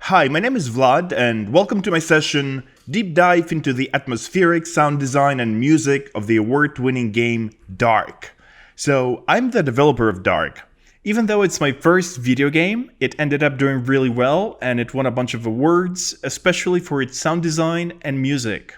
Hi, my name is Vlad, and welcome to my session, Deep Dive into the atmospheric sound design and music of the award-winning game DARQ. So, I'm the developer of DARQ. Even though it's my first video game, it ended up doing really well, and it won a bunch of awards, especially for its sound design and music.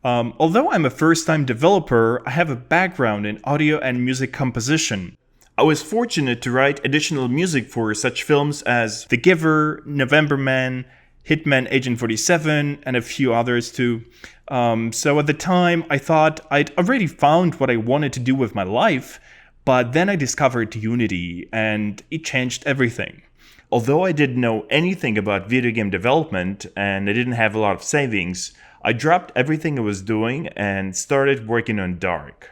Although I'm a first-time developer, I have a background in audio and music composition. I was fortunate to write additional music for such films as The Giver, November Man, Hitman Agent 47, and a few others too. So at the time, I thought I'd already found what I wanted to do with my life, but then I discovered Unity, and it changed everything. Although I didn't know anything about video game development, and I didn't have a lot of savings, I dropped everything I was doing and started working on DARQ.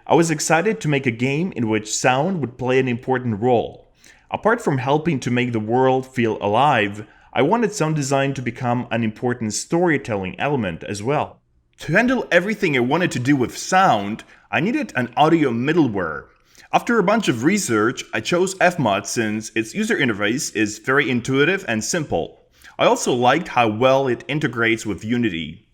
I was excited to make a game in which sound would play an important role. Apart from helping to make the world feel alive, I wanted sound design to become an important storytelling element as well. To handle everything I wanted to do with sound, I needed an audio middleware. After a bunch of research, I chose FMOD since its user interface is very intuitive and simple. I also liked how well it integrates with Unity.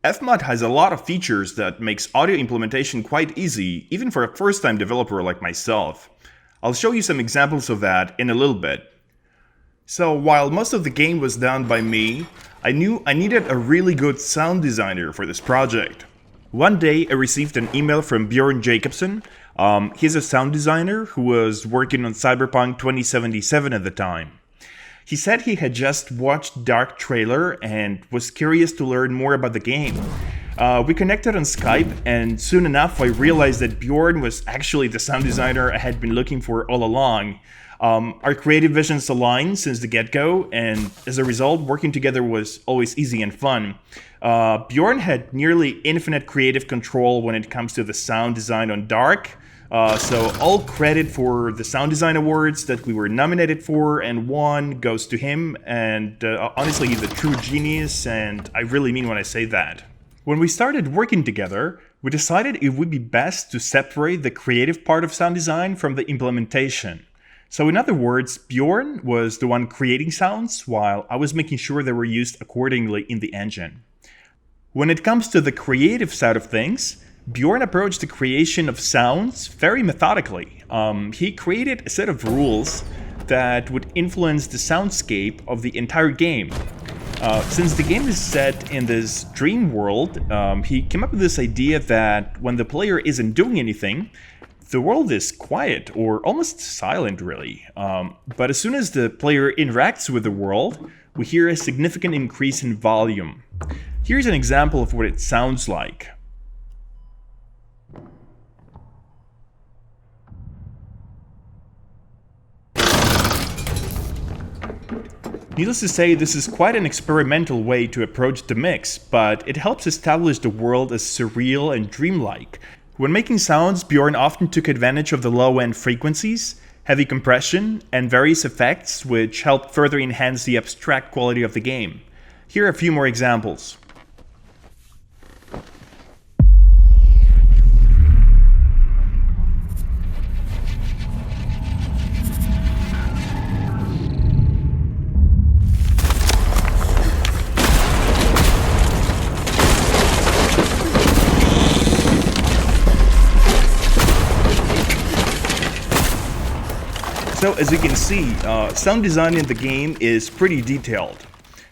FMOD has a lot of features that makes audio implementation quite easy, even for a first-time developer like myself. I'll show you some examples of that in a little bit. So while most of the game was done by me, I knew I needed a really good sound designer for this project. One day I received an email from Bjorn Jacobson. He's a sound designer who was working on Cyberpunk 2077 at the time. He said he had just watched DARQ trailer and was curious to learn more about the game. We connected on Skype, and soon enough I realized that Bjorn was actually the sound designer I had been looking for all along. Our creative visions aligned since the get-go, and as a result, working together was always easy and fun. Bjorn had nearly infinite creative control when it comes to the sound design on DARQ. So all credit for the Sound Design Awards that we were nominated for and won goes to him, and honestly he's a true genius, and I really mean when I say that. When we started working together, we decided it would be best to separate the creative part of sound design from the implementation. So in other words, Bjorn was the one creating sounds, while I was making sure they were used accordingly in the engine. When it comes to the creative side of things, Bjorn approached the creation of sounds very methodically. He created a set of rules that would influence the soundscape of the entire game. Since the game is set in this dream world, he came up with this idea that when the player isn't doing anything, the world is quiet or almost silent really. But as soon as the player interacts with the world, we hear a significant increase in volume. Here's an example of what it sounds like. Needless to say, this is quite an experimental way to approach the mix, but it helps establish the world as surreal and dreamlike. When making sounds, Bjorn often took advantage of the low-end frequencies, heavy compression, and various effects which helped further enhance the abstract quality of the game. Here are a few more examples. So as you can see, sound design in the game is pretty detailed.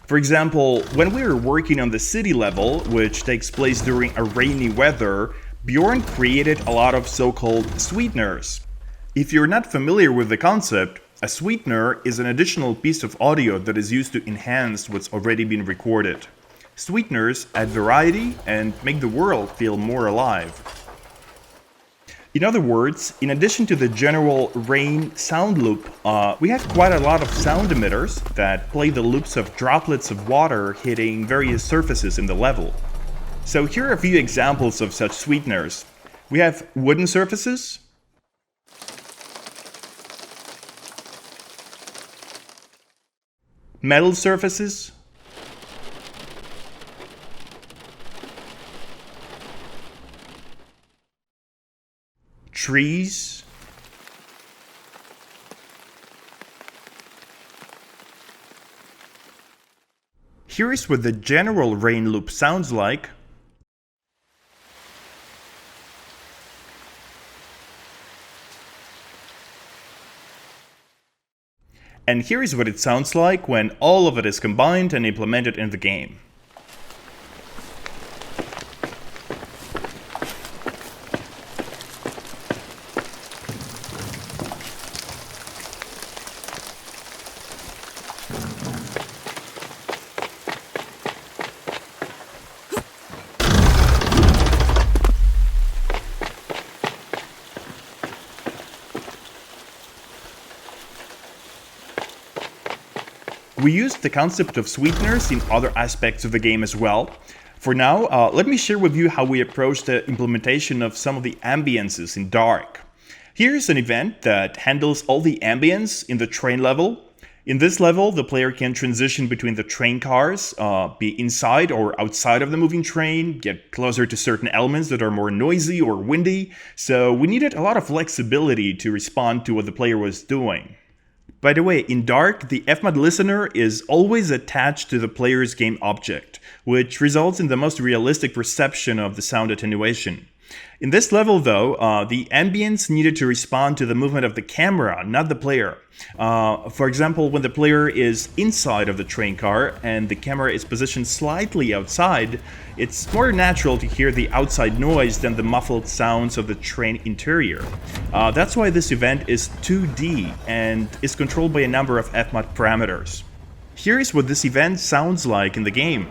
For example, when we were working on the city level, which takes place during a rainy weather, Bjorn created a lot of so-called sweeteners. If you're not familiar with the concept, a sweetener is an additional piece of audio that is used to enhance what's already been recorded. Sweeteners add variety and make the world feel more alive. In other words, in addition to the general rain sound loop, we have quite a lot of sound emitters that play the loops of droplets of water hitting various surfaces in the level. So here are a few examples of such sweeteners. We have wooden surfaces, metal surfaces, trees, Here is what the general rain loop sounds like. And here is what it sounds like when all of it is combined and implemented in the game. We used the concept of sweeteners in other aspects of the game as well. For now, let me share with you how we approached the implementation of some of the ambiences in DARQ. Here's an event that handles all the ambience in the train level. In this level, the player can transition between the train cars, be inside or outside of the moving train, get closer to certain elements that are more noisy or windy, so we needed a lot of flexibility to respond to what the player was doing. By the way, in DARQ, the FMOD listener is always attached to the player's game object, which results in the most realistic perception of the sound attenuation. In this level, though, the ambience needed to respond to the movement of the camera, not the player. For example, when the player is inside of the train car and the camera is positioned slightly outside, it's more natural to hear the outside noise than the muffled sounds of the train interior. That's why this event is 2D and is controlled by a number of FMOD parameters. Here is what this event sounds like in the game.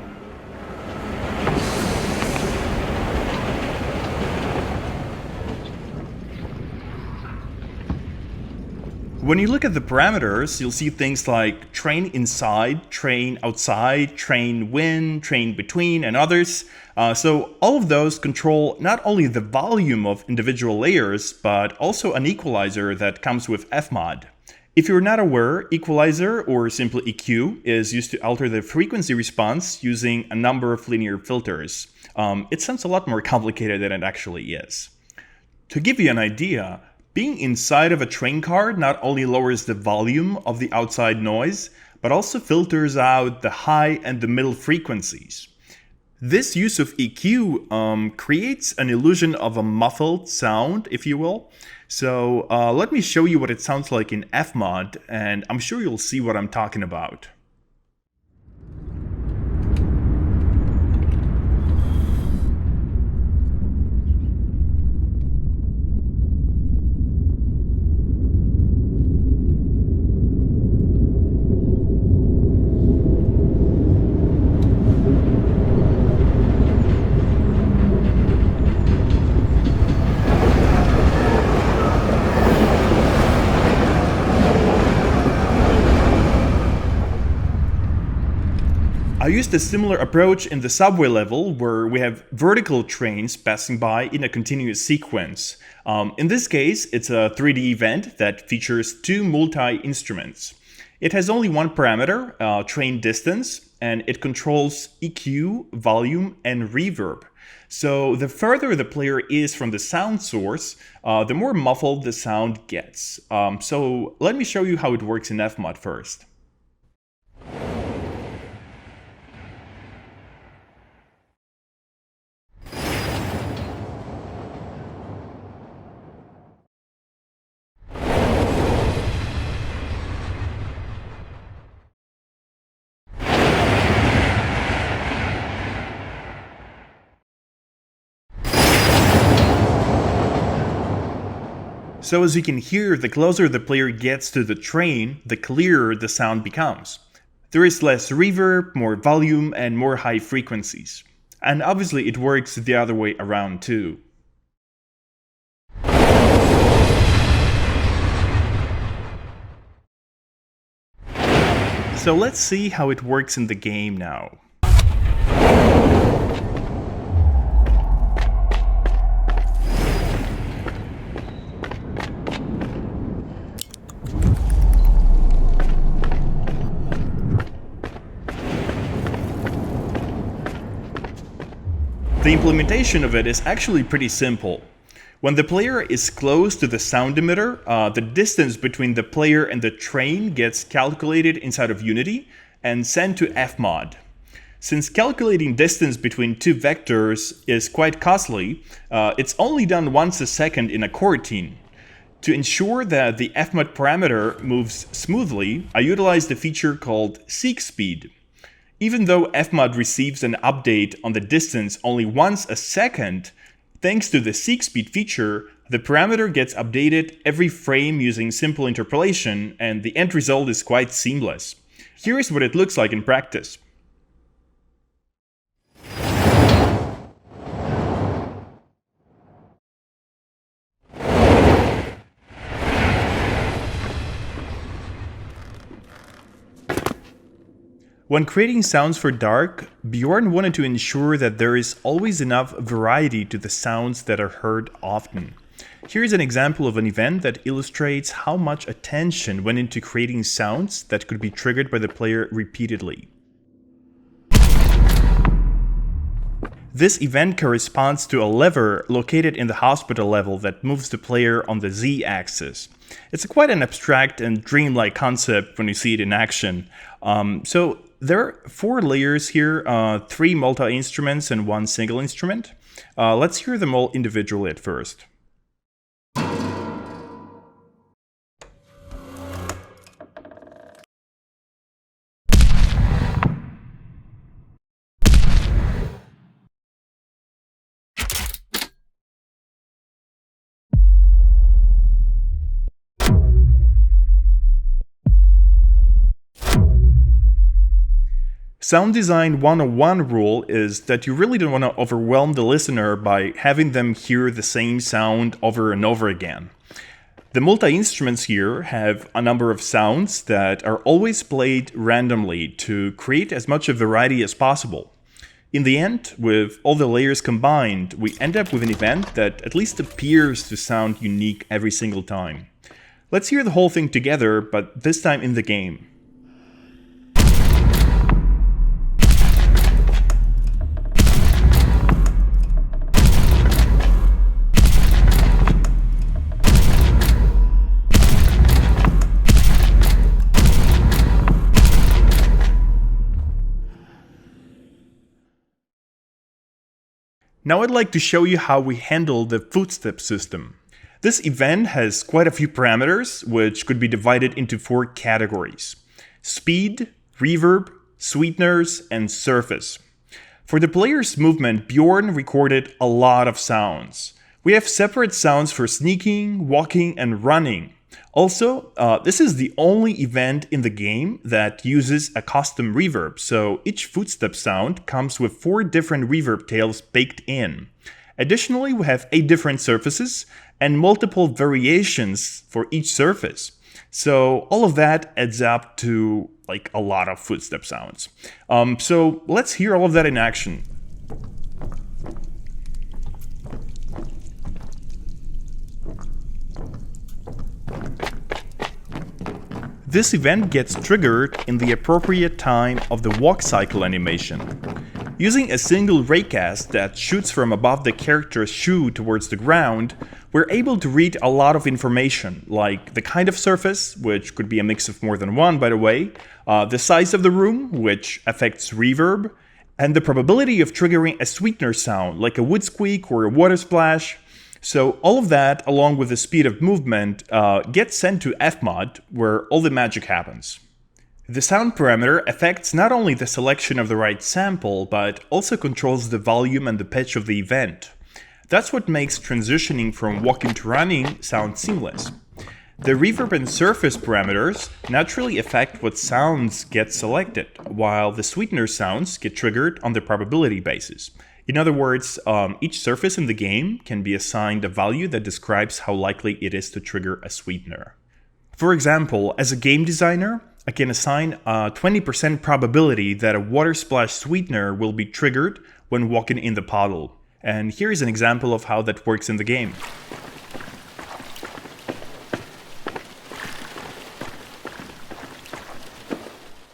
When you look at the parameters, you'll see things like train inside, train outside, train win, train between, and others. So all of those control not only the volume of individual layers, but also an equalizer that comes with FMOD. If you're not aware, equalizer, or simply EQ, is used to alter the frequency response using a number of linear filters. It sounds a lot more complicated than it actually is. To give you an idea, being inside of a train car not only lowers the volume of the outside noise, but also filters out the high and the middle frequencies. This use of EQ creates an illusion of a muffled sound, if you will. So let me show you what it sounds like in FMOD, and I'm sure you'll see what I'm talking about. I used a similar approach in the subway level, where we have vertical trains passing by in a continuous sequence. In this case, it's a 3D event that features two multi-instruments. It has only one parameter, train distance, and it controls EQ, volume, and reverb. So the further the player is from the sound source, the more muffled the sound gets. So let me show you how it works in FMOD first. So as you can hear, the closer the player gets to the train, the clearer the sound becomes. There is less reverb, more volume, and more high frequencies. And obviously it works the other way around too. So let's see how it works in the game now. The implementation of it is actually pretty simple. When the player is close to the sound emitter, the distance between the player and the train gets calculated inside of Unity and sent to FMOD. Since calculating distance between two vectors is quite costly, it's only done once a second in a coroutine. To ensure that the FMOD parameter moves smoothly, I utilized a feature called seek speed. Even though FMOD receives an update on the distance only once a second, thanks to the seek speed feature, the parameter gets updated every frame using simple interpolation, and the end result is quite seamless. Here is what it looks like in practice. When creating sounds for DARQ, Bjorn wanted to ensure that there is always enough variety to the sounds that are heard often. Here's an example of an event that illustrates how much attention went into creating sounds that could be triggered by the player repeatedly. This event corresponds to a lever located in the hospital level that moves the player on the Z-axis. It's quite an abstract and dreamlike concept when you see it in action. So there are 4 layers here, 3 multi-instruments and 1 single instrument. Let's hear them all individually at first. Sound Design 101 rule is that you really don't want to overwhelm the listener by having them hear the same sound over and over again. The multi-instruments here have a number of sounds that are always played randomly to create as much of variety as possible. In the end, with all the layers combined, we end up with an event that at least appears to sound unique every single time. Let's hear the whole thing together, but this time in the game. Now I'd like to show you how we handle the footstep system. This event has quite a few parameters, which could be divided into 4 categories: speed, reverb, sweeteners, and surface. For the player's movement, Bjorn recorded a lot of sounds. We have separate sounds for sneaking, walking, and running. Also, this is the only event in the game that uses a custom reverb, so each footstep sound comes with 4 different reverb tails baked in. Additionally, we have 8 different surfaces and multiple variations for each surface. So all of that adds up to like a lot of footstep sounds. So let's hear all of that in action. This event gets triggered in the appropriate time of the walk cycle animation. Using a single raycast that shoots from above the character's shoe towards the ground, we're able to read a lot of information, like the kind of surface, which could be a mix of more than one, by the way, the size of the room, which affects reverb, and the probability of triggering a sweetener sound, like a wood squeak or a water splash. So all of that, along with the speed of movement, gets sent to FMOD, where all the magic happens. The sound parameter affects not only the selection of the right sample, but also controls the volume and the pitch of the event. That's what makes transitioning from walking to running sound seamless. The reverb and surface parameters naturally affect what sounds get selected, while the sweetener sounds get triggered on the probability basis. In other words, each surface in the game can be assigned a value that describes how likely it is to trigger a sweetener. For example, as a game designer, I can assign a 20% probability that a water splash sweetener will be triggered when walking in the puddle. And here is an example of how that works in the game.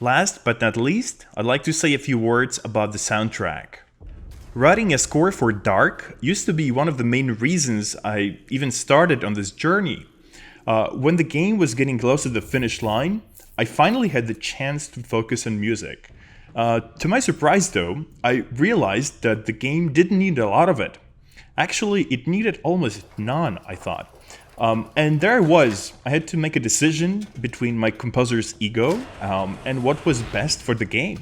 Last but not least, I'd like to say a few words about the soundtrack. Writing a score for DARQ used to be one of the main reasons I even started on this journey. When the game was getting close to the finish line, I finally had the chance to focus on music. To my surprise, though, I realized that the game didn't need a lot of it. Actually, it needed almost none, I thought. And there I was. I had to make a decision between my composer's ego and what was best for the game.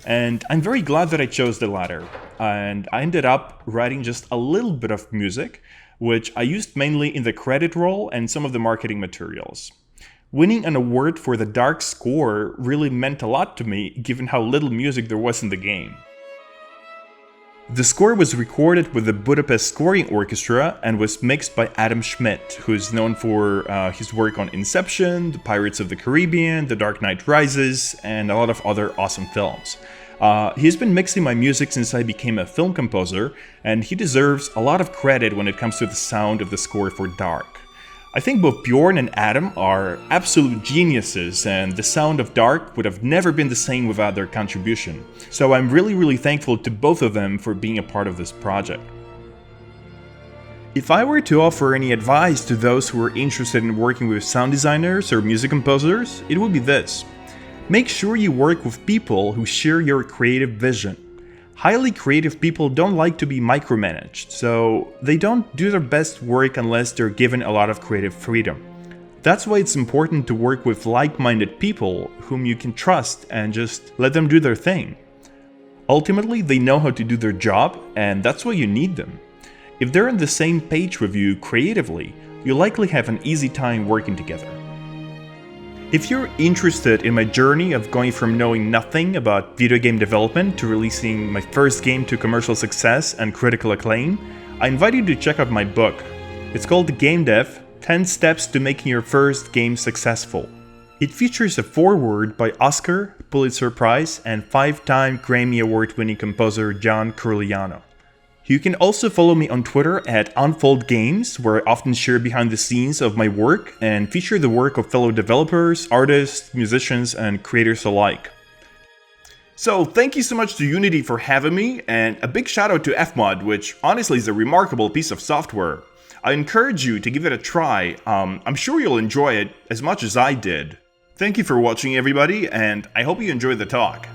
And I'm very glad that I chose the latter. And I ended up writing just a little bit of music, which I used mainly in the credit roll and some of the marketing materials. Winning an award for the DARQ score really meant a lot to me, given how little music there was in the game. The score was recorded with the Budapest Scoring Orchestra and was mixed by Adam Schmidt, who is known for his work on Inception, The Pirates of the Caribbean, The Dark Knight Rises, and a lot of other awesome films. He's been mixing my music since I became a film composer, and he deserves a lot of credit when it comes to the sound of the score for DARQ. I think both Bjorn and Adam are absolute geniuses, and the sound of DARQ would have never been the same without their contribution. So I'm really thankful to both of them for being a part of this project. If I were to offer any advice to those who are interested in working with sound designers or music composers, it would be this. Make sure you work with people who share your creative vision. Highly creative people don't like to be micromanaged, so they don't do their best work unless they're given a lot of creative freedom. That's why it's important to work with like-minded people whom you can trust and just let them do their thing. Ultimately, they know how to do their job, and that's why you need them. If they're on the same page with you creatively, you'll likely have an easy time working together. If you're interested in my journey of going from knowing nothing about video game development to releasing my first game to commercial success and critical acclaim, I invite you to check out my book. It's called The Game Dev: 10 Steps to Making Your First Game Successful. It features a foreword by Oscar, Pulitzer Prize, and 5-time Grammy Award-winning composer John Curigliano. You can also follow me on Twitter at Unfold Games, where I often share behind the scenes of my work and feature the work of fellow developers, artists, musicians, and creators alike. So thank you so much to Unity for having me, and a big shout out to FMOD, which honestly is a remarkable piece of software. I encourage you to give it a try. I'm sure you'll enjoy it as much as I did. Thank you for watching, everybody, and I hope you enjoyed the talk.